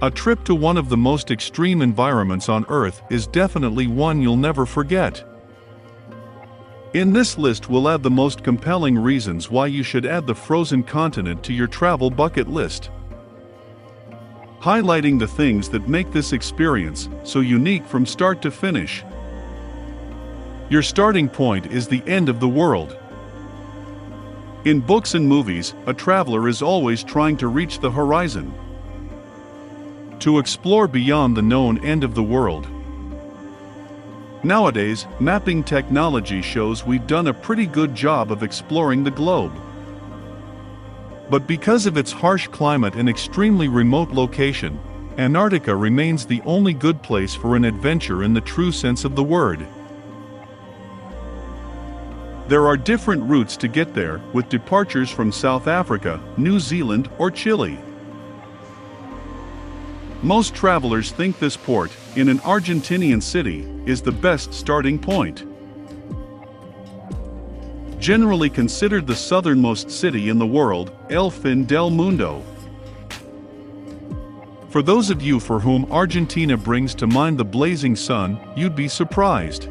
A trip to one of the most extreme environments on Earth is definitely one you'll never forget. In this list we'll add the most compelling reasons why you should add the frozen continent to your travel bucket list, highlighting the things that make this experience so unique from start to finish. Your starting point is the end of the world. In books and movies, a traveler is always trying to reach the horizon, to explore beyond the known end of the world. Nowadays, mapping technology shows we've done a pretty good job of exploring the globe. But because of its harsh climate and extremely remote location, Antarctica remains the only good place for an adventure in the true sense of the word. There are different routes to get there, with departures from South Africa, New Zealand, or Chile. Most travelers think this port, in an Argentinian city, is the best starting point. Generally considered the southernmost city in the world, El Fin del Mundo. For those of you for whom Argentina brings to mind the blazing sun, you'd be surprised.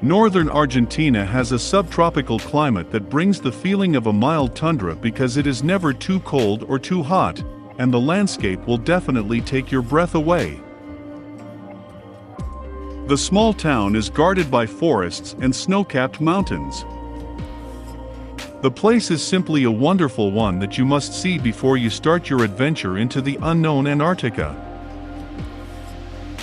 Northern Argentina has a subtropical climate that brings the feeling of a mild tundra because it is never too cold or too hot, and the landscape will definitely take your breath away. The small town is guarded by forests and snow-capped mountains. The place is simply a wonderful one that you must see before you start your adventure into the unknown Antarctica.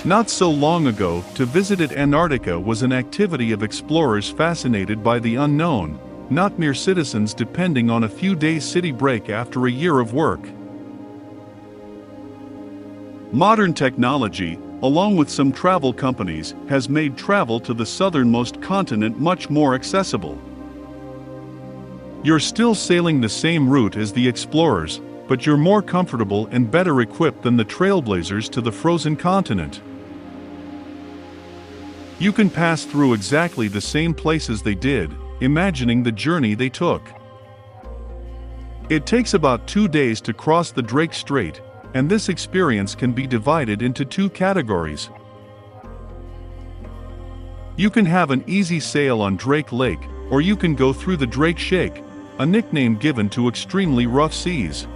Not so long ago, to visit Antarctica was an activity of explorers fascinated by the unknown, not mere citizens depending on a few days' city break after a year of work. Modern technology, along with some travel companies, has made travel to the southernmost continent much more accessible. You're still sailing the same route as the explorers, but you're more comfortable and better equipped than the trailblazers to the frozen continent. You can pass through exactly the same places they did, imagining the journey they took. It takes about 2 days to cross the Drake Strait, and this experience can be divided into 2 categories. You can have an easy sail on Drake Lake, or you can go through the Drake Shake, a nickname given to extremely rough seas.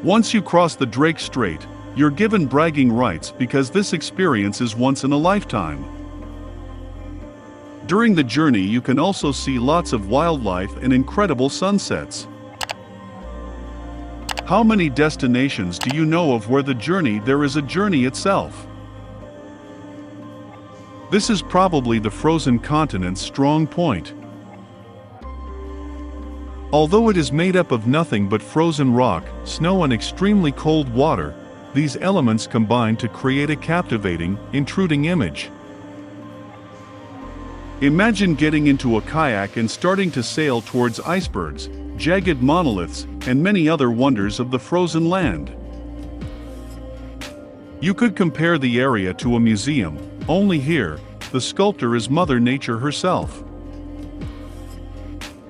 Once you cross the Drake Strait, you're given bragging rights because this experience is once in a lifetime. During the journey you can also see lots of wildlife and incredible sunsets. How many destinations do you know of where there is a journey itself? This is probably the frozen continent's strong point. Although it is made up of nothing but frozen rock, snow and extremely cold water, these elements combine to create a captivating, intruding image. Imagine getting into a kayak and starting to sail towards icebergs, jagged monoliths, and many other wonders of the frozen land. You could compare the area to a museum, only here, the sculptor is Mother Nature herself.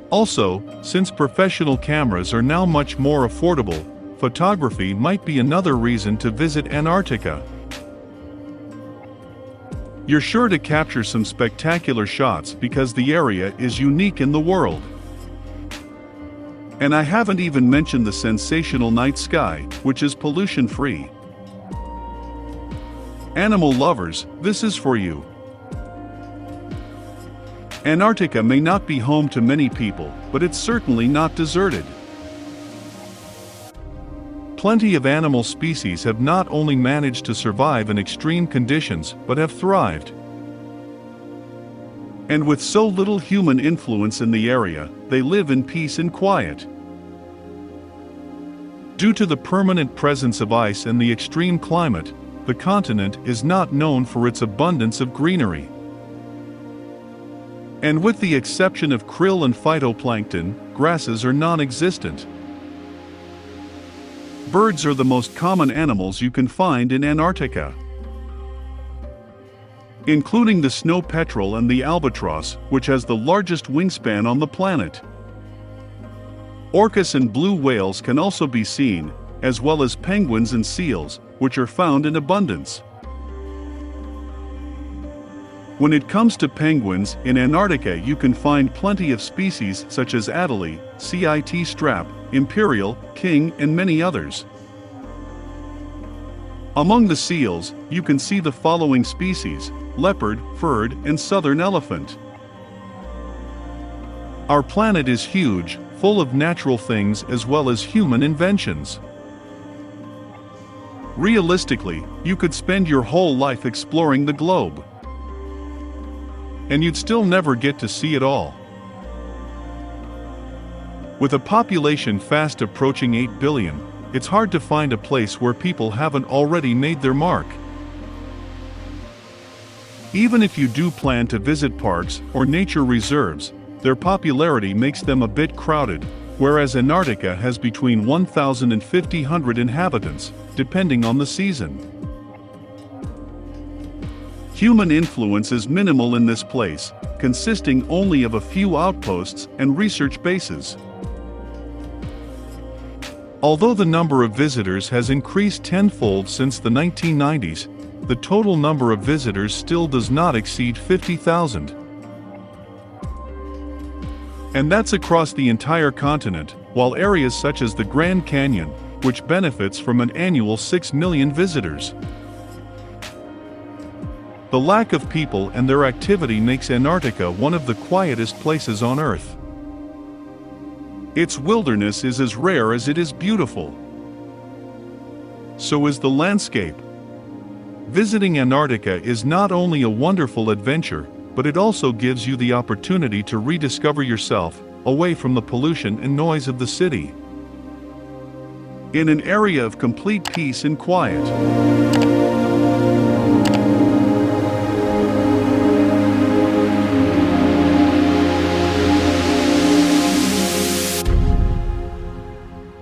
Also, since professional cameras are now much more affordable, photography might be another reason to visit Antarctica. You're sure to capture some spectacular shots because the area is unique in the world. And I haven't even mentioned the sensational night sky, which is pollution-free. Animal lovers, this is for you. Antarctica may not be home to many people, but it's certainly not deserted. Plenty of animal species have not only managed to survive in extreme conditions, but have thrived. And with so little human influence in the area, they live in peace and quiet. Due to the permanent presence of ice and the extreme climate, the continent is not known for its abundance of greenery. And with the exception of krill and phytoplankton, grasses are non-existent. Birds are the most common animals you can find in Antarctica, including the snow petrel and the albatross, which has the largest wingspan on the planet. Orcas and blue whales can also be seen, as well as penguins and seals, which are found in abundance. When it comes to penguins, in Antarctica you can find plenty of species such as Adelie, CIT strap, imperial, king, and many others. Among the seals, you can see the following species: leopard, furred, and southern elephant. Our planet is huge, full of natural things as well as human inventions. Realistically, you could spend your whole life exploring the globe, and you'd still never get to see it all. With a population fast approaching 8 billion, it's hard to find a place where people haven't already made their mark. Even if you do plan to visit parks or nature reserves, their popularity makes them a bit crowded, whereas Antarctica has between 1,000 and 1,500 inhabitants, depending on the season. Human influence is minimal in this place, consisting only of a few outposts and research bases. Although the number of visitors has increased tenfold since the 1990s, the total number of visitors still does not exceed 50,000. And that's across the entire continent, while areas such as the Grand Canyon, which benefits from an annual 6 million visitors. The lack of people and their activity makes Antarctica one of the quietest places on Earth. Its wilderness is as rare as it is beautiful. So is the landscape. Visiting Antarctica is not only a wonderful adventure, but it also gives you the opportunity to rediscover yourself, away from the pollution and noise of the city, in an area of complete peace and quiet.